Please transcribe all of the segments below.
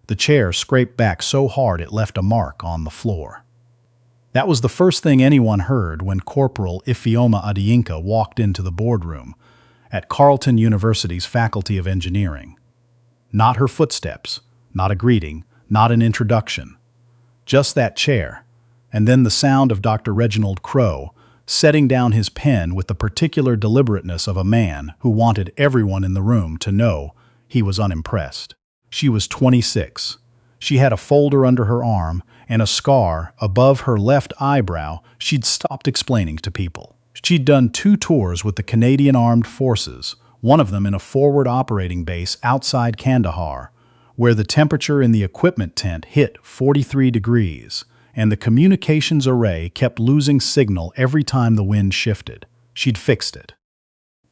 The chair scraped back so hard it left a mark on the floor. That was the first thing anyone heard when Corporal Ifeoma Adeyinka walked into the boardroom at Carleton University's Faculty of Engineering. Not her footsteps, not a greeting, not an introduction. Just that chair, and then the sound of Dr. Reginald Crowe setting down his pen with the particular deliberateness of a man who wanted everyone in the room to know he was unimpressed. She was 26. She had a folder under her arm and a scar above her left eyebrow she'd stopped explaining to people. She'd done 2 tours with the Canadian Armed Forces, one of them in a forward operating base outside Kandahar, where the temperature in the equipment tent hit 43 degrees, and the communications array kept losing signal every time the wind shifted. She'd fixed it.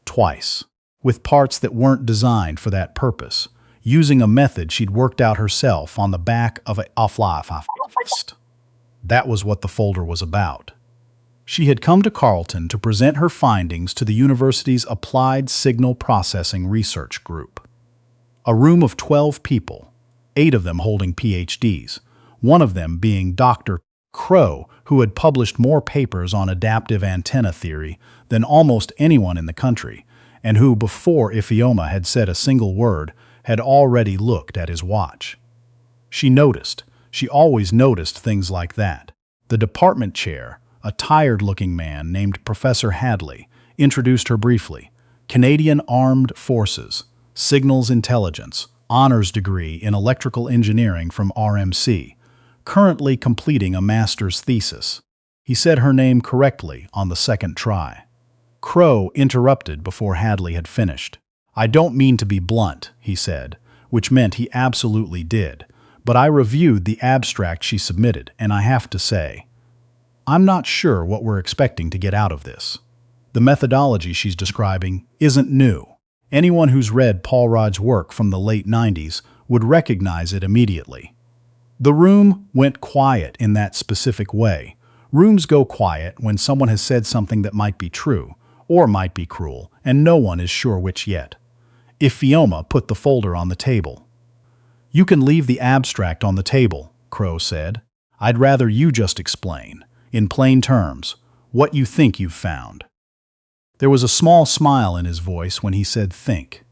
Twice, with parts that weren't designed for that purpose, using a method she'd worked out herself on the back of a flaw. That was what the folder was about. She had come to Carleton to present her findings to the university's Applied Signal Processing Research Group. A room of 12 people, 8 of them holding PhDs, one of them being Dr. Crowe, who had published more papers on adaptive antenna theory than almost anyone in the country, and who, before Ifeoma had said a single word, had already looked at his watch. She noticed. She always noticed things like that. The department chair, a tired-looking man named Professor Hadley, introduced her briefly. Canadian Armed Forces, Signals Intelligence, honors degree in electrical engineering from RMC, currently completing a master's thesis. He said her name correctly on the second try. Crowe interrupted before Hadley had finished. "I don't mean to be blunt," he said, which meant he absolutely did, but I reviewed the abstract she submitted, and I have to say, I'm not sure what we're expecting to get out of this. The methodology she's describing isn't new. Anyone who's read Paul Rod's work from the late 90s would recognize it immediately. The room went quiet in that specific way. Rooms go quiet when someone has said something that might be true, or might be cruel, and no one is sure which yet. Ifeoma put the folder on the table. "You can leave the abstract on the table," Crowe said. "I'd rather you just explain, in plain terms, what you think you've found." There was a small smile in his voice when he said think.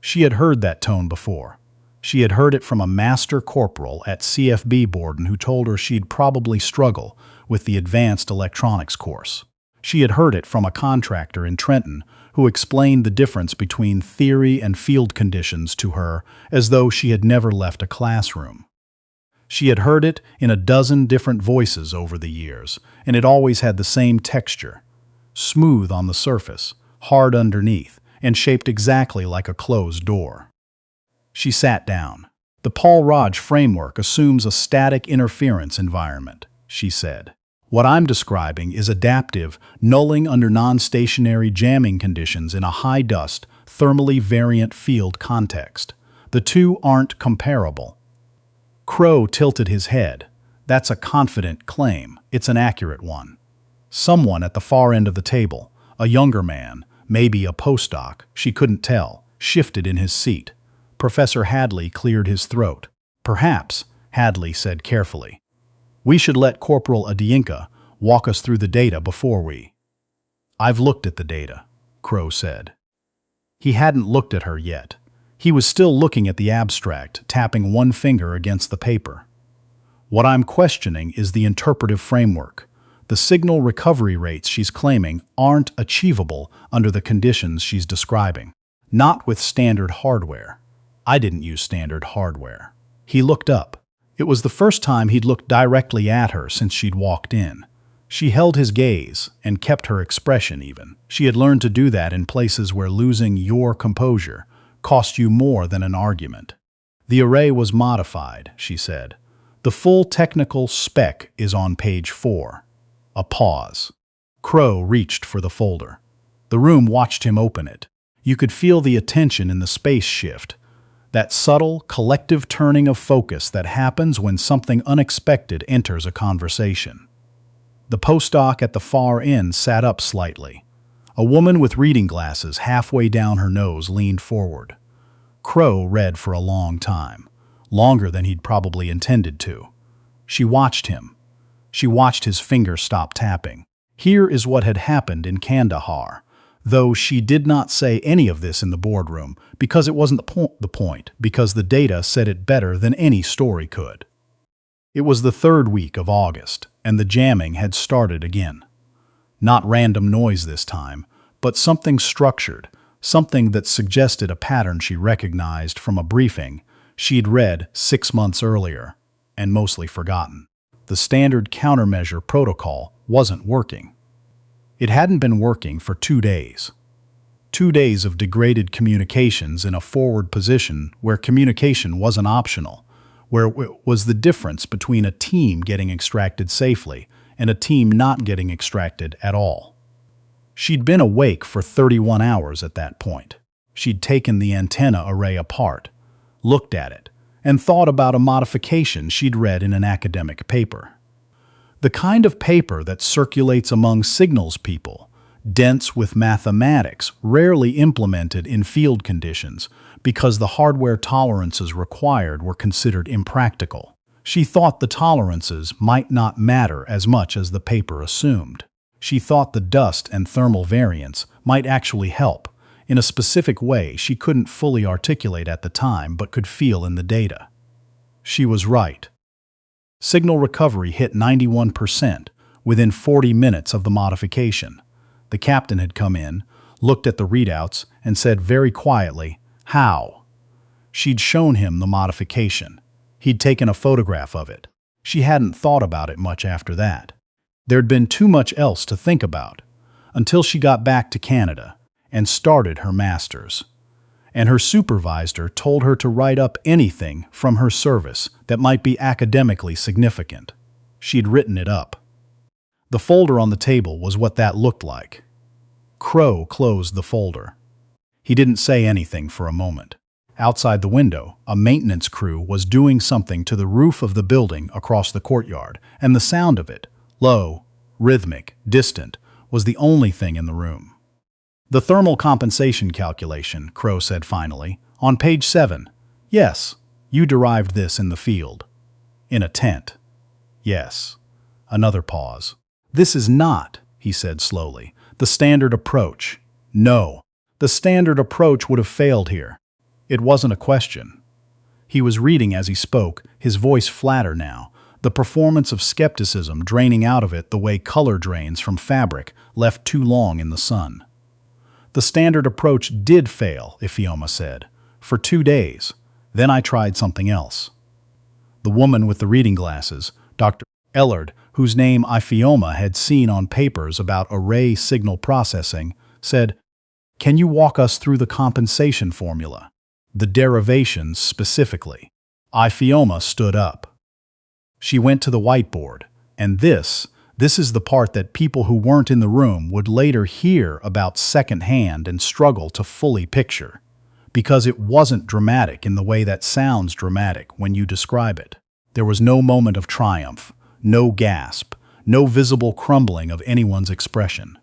She had heard that tone before. She had heard it from a master corporal at CFB Borden who told her she'd probably struggle with the advanced electronics course. She had heard it from a contractor in Trenton who explained the difference between theory and field conditions to her as though she had never left a classroom. She had heard it in a dozen different voices over the years, and it always had the same texture. Smooth on the surface, hard underneath, and shaped exactly like a closed door. She sat down. "The Paul Rod framework assumes a static interference environment," she said. "What I'm describing is adaptive, nulling under non-stationary jamming conditions in a high-dust, thermally variant field context. The two aren't comparable." Crowe tilted his head. "That's a confident claim. It's an accurate one." Someone at the far end of the table, a younger man, maybe a postdoc, she couldn't tell, shifted in his seat. Professor Hadley cleared his throat. "Perhaps," Hadley said carefully, "we should let Corporal Adeyinka walk us through the data before we—" "I've looked at the data," Crowe said. He hadn't looked at her yet. He was still looking at the abstract, tapping one finger against the paper. "What I'm questioning is the interpretive framework. The signal recovery rates she's claiming aren't achievable under the conditions she's describing. Not with standard hardware." "I didn't use standard hardware." He looked up. It was the first time he'd looked directly at her since she'd walked in. She held his gaze and kept her expression even. She had learned to do that in places where losing your composure cost you more than an argument. "The array was modified," she said. "The full technical spec is on page 4. A pause. Crowe reached for the folder. The room watched him open it. You could feel the attention in the space shift, that subtle, collective turning of focus that happens when something unexpected enters a conversation. The postdoc at the far end sat up slightly. A woman with reading glasses halfway down her nose leaned forward. Crowe read for a long time. longer than he'd probably intended to. She watched him. She watched his fingers stop tapping. Here is what had happened in Kandahar, though she did not say any of this in the boardroom, because it wasn't the point, because the data said it better than any story could. It was the 3rd week of August, and the jamming had started again. Not random noise this time, but something structured, something that suggested a pattern she recognized from a briefing she'd read 6 months earlier, and mostly forgotten. The standard countermeasure protocol wasn't working. It hadn't been working for 2 days. 2 days of degraded communications in a forward position where communication wasn't optional, where it was the difference between a team getting extracted safely and a team not getting extracted at all. She'd been awake for 31 hours at that point. She'd taken the antenna array apart, looked at it, and thought about a modification she'd read in an academic paper. The kind of paper that circulates among signals people, dense with mathematics, rarely implemented in field conditions because the hardware tolerances required were considered impractical. She thought the tolerances might not matter as much as the paper assumed. She thought the dust and thermal variance might actually help, in a specific way she couldn't fully articulate at the time but could feel in the data. She was right. Signal recovery hit 91% within 40 minutes of the modification. The captain had come in, looked at the readouts, and said very quietly, "How?" She'd shown him the modification. He'd taken a photograph of it. She hadn't thought about it much after that. There'd been too much else to think about, until she got back to Canada and started her master's. And her supervisor told her to write up anything from her service that might be academically significant. She'd written it up. The folder on the table was what that looked like. Crowe closed the folder. He didn't say anything for a moment. Outside the window, a maintenance crew was doing something to the roof of the building across the courtyard, and the sound of it, low, rhythmic, distant, was the only thing in the room. "The thermal compensation calculation," Crowe said finally, "on page 7. Yes, you derived this in the field. In a tent. Yes." Another pause. "This is not," he said slowly, "the standard approach. No, the standard approach would have failed here." It wasn't a question. He was reading as he spoke, his voice flatter now, the performance of skepticism draining out of it the way color drains from fabric left too long in the sun. "The standard approach did fail," Ifeoma said, "for 2 days. Then I tried something else." The woman with the reading glasses, Dr. Ellard, whose name Ifeoma had seen on papers about array signal processing, said, "Can you walk us through the compensation formula? The derivations specifically?" Ifeoma stood up. She went to the whiteboard, and this is the part that people who weren't in the room would later hear about secondhand and struggle to fully picture, because it wasn't dramatic in the way that sounds dramatic when you describe it. There was no moment of triumph, no gasp, no visible crumbling of anyone's expression.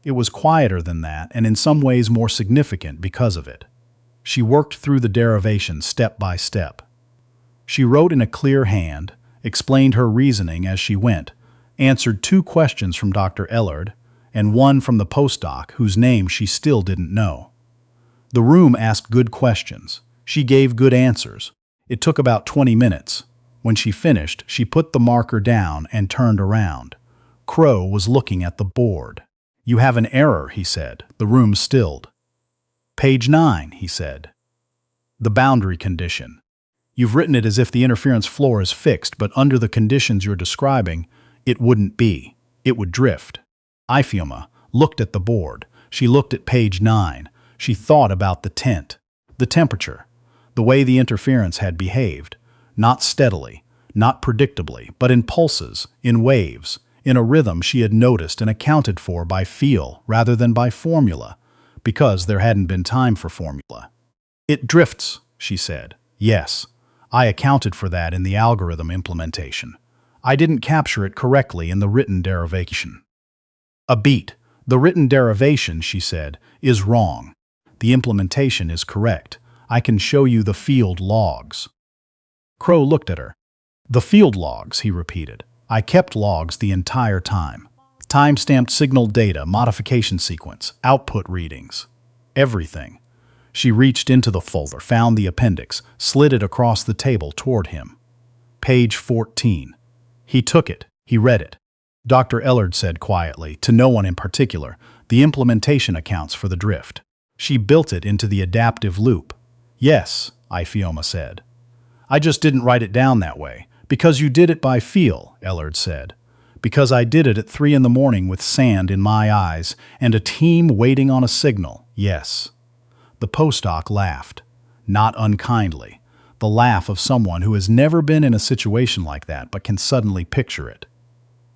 It was quieter than that, and in some ways more significant because of it. She worked through the derivation step by step. She wrote in a clear hand, explained her reasoning as she went, answered 2 questions from Dr. Ellard, and 1 from the postdoc whose name she still didn't know. The room asked good questions. She gave good answers. It took about 20 minutes. When she finished, she put the marker down and turned around. Crowe was looking at the board. "You have an error," he said. The room stilled. "Page 9, he said. "The boundary condition. You've written it as if the interference floor is fixed, but under the conditions you're describing, it wouldn't be. It would drift." Ifeoma looked at the board. She looked at page 9. She thought about the tent, the temperature, the way the interference had behaved, not steadily, not predictably, but in pulses, in waves, in a rhythm she had noticed and accounted for by feel rather than by formula, because there hadn't been time for formula. "It drifts," she said. "Yes, I accounted for that in the algorithm implementation. I didn't capture it correctly in the written derivation." "A beat. The written derivation," she said, "is wrong. The implementation is correct. I can show you the field logs." Crowe looked at her. "The field logs," he repeated. "I kept logs the entire time. Time-stamped signal data, modification sequence, output readings. Everything." She reached into the folder, found the appendix, slid it across the table toward him. Page 14. He took it. He read it. Dr. Ellard said quietly, to no one in particular, "The implementation accounts for the drift. She built it into the adaptive loop." "Yes," Ifeoma said. "I just didn't write it down that way. Because you did it by feel," Ellard said. "Because I did it at 3 in the morning with sand in my eyes and a team waiting on a signal, yes." The postdoc laughed. Not unkindly. The laugh of someone who has never been in a situation like that but can suddenly picture it.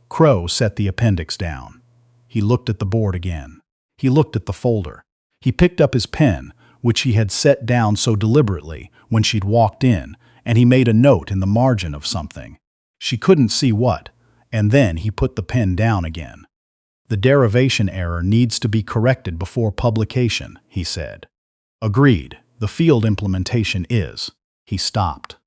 Crowe set the appendix down. He looked at the board again. He looked at the folder. He picked up his pen, which he had set down so deliberately when she'd walked in, and he made a note in the margin of something. She couldn't see what, and then he put the pen down again. "The derivation error needs to be corrected before publication," he said. "Agreed. The field implementation is." He stopped.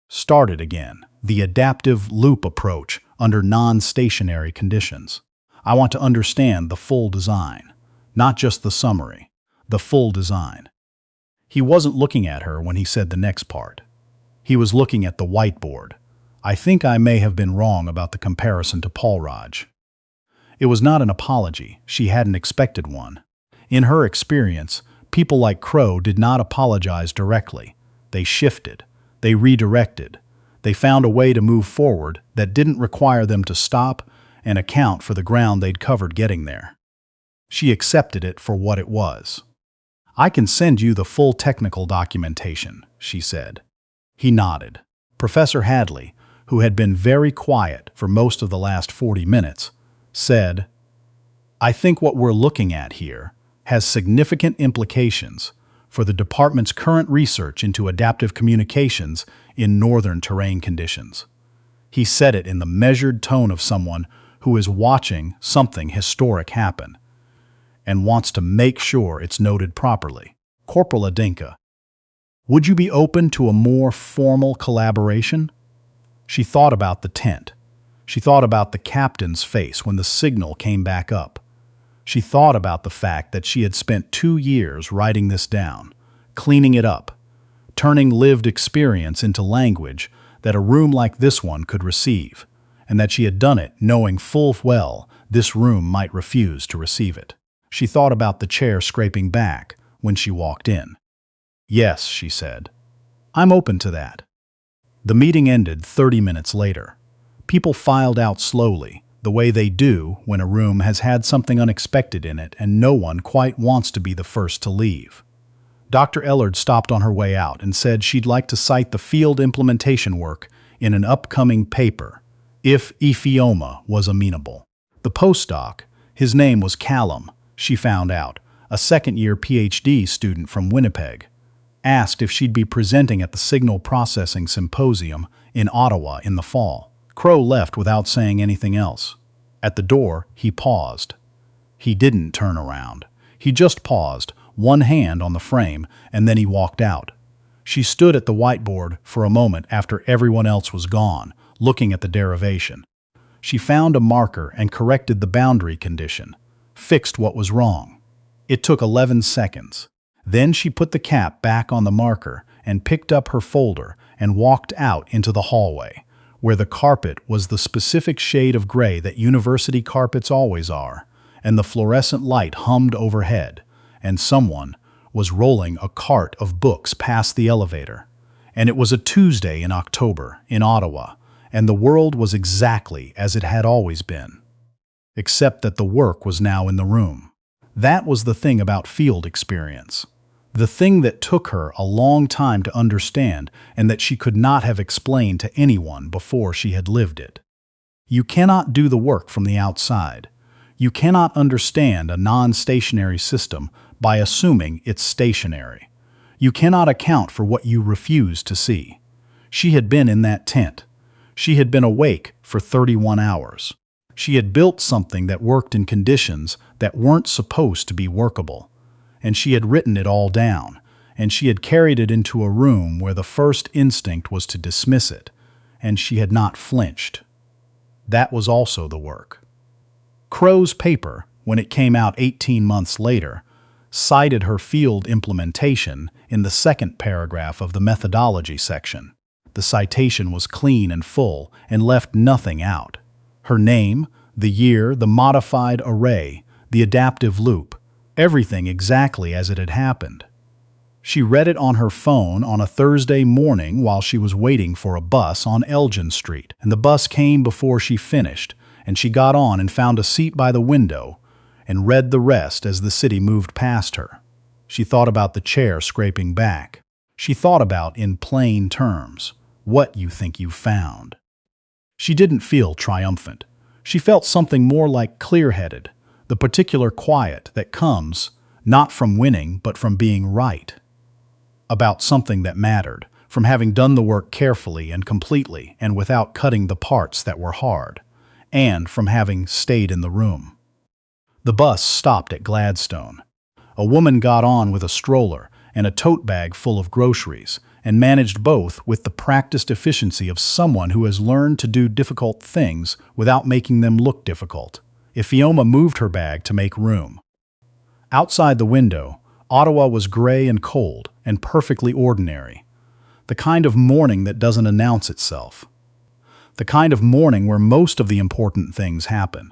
"Started again. The adaptive loop approach under non-stationary conditions. I want to understand the full design, not just the summary, the full design." He wasn't looking at her when he said the next part. He was looking at the whiteboard. "I think I may have been wrong about the comparison to Paul Raj." It was not an apology. She hadn't expected one. In her experience, people like Crowe did not apologize directly. They shifted. They redirected. They found a way to move forward that didn't require them to stop and account for the ground they'd covered getting there. She accepted it for what it was. "I can send you the full technical documentation," she said. He nodded. Professor Hadley, who had been very quiet for most of the last 40 minutes, said, "I think what we're looking at here has significant implications for the department's current research into adaptive communications in northern terrain conditions." He said it in the measured tone of someone who is watching something historic happen and wants to make sure it's noted properly. "Corporal Adeyinka, would you be open to a more formal collaboration?" She thought about the tent. She thought about the captain's face when the signal came back up. She thought about the fact that she had spent 2 years writing this down, cleaning it up, turning lived experience into language that a room like this one could receive, and that she had done it knowing full well this room might refuse to receive it. She thought about the chair scraping back when she walked in. "Yes," she said. "I'm open to that." The meeting ended 30 minutes later. People filed out slowly, the way they do when a room has had something unexpected in it and no one quite wants to be the first to leave. Dr. Ellard stopped on her way out and said she'd like to cite the field implementation work in an upcoming paper, if Ifeoma was amenable. The postdoc, his name was Callum, she found out, a second-year PhD student from Winnipeg, asked if she'd be presenting at the Signal Processing Symposium in Ottawa in the fall. Crowe left without saying anything else. At the door, he paused. He didn't turn around. He just paused, one hand on the frame, and then he walked out. She stood at the whiteboard for a moment after everyone else was gone, looking at the derivation. She found a marker and corrected the boundary condition, fixed what was wrong. It took 11 seconds. Then she put the cap back on the marker and picked up her folder and walked out into the hallway, where the carpet was the specific shade of gray that university carpets always are, and the fluorescent light hummed overhead, and someone was rolling a cart of books past the elevator. And it was a Tuesday in October in Ottawa, and the world was exactly as it had always been, except that the work was now in the room. That was the thing about field experience. The thing that took her a long time to understand and that she could not have explained to anyone before she had lived it. You cannot do the work from the outside. You cannot understand a non-stationary system by assuming it's stationary. You cannot account for what you refuse to see. She had been in that tent. She had been awake for 31 hours. She had built something that worked in conditions that weren't supposed to be workable. And she had written it all down, and she had carried it into a room where the first instinct was to dismiss it, and she had not flinched. That was also the work. Crowe's paper, when it came out 18 months later, cited her field implementation in the second paragraph of the methodology section. The citation was clean and full and left nothing out. Her name, the year, the modified array, the adaptive loop, everything exactly as it had happened. She read it on her phone on a Thursday morning while she was waiting for a bus on Elgin Street, and the bus came before she finished, and she got on and found a seat by the window and read the rest as the city moved past her. She thought about the chair scraping back. She thought about, in plain terms, what you think you found. She didn't feel triumphant. She felt something more like clear-headed, the particular quiet that comes not from winning but from being right. About something that mattered, from having done the work carefully and completely and without cutting the parts that were hard, and from having stayed in the room. The bus stopped at Gladstone. A woman got on with a stroller and a tote bag full of groceries, and managed both with the practiced efficiency of someone who has learned to do difficult things without making them look difficult. Ifeoma moved her bag to make room. Outside the window, Ottawa was gray and cold and perfectly ordinary. The kind of morning that doesn't announce itself. The kind of morning where most of the important things happen.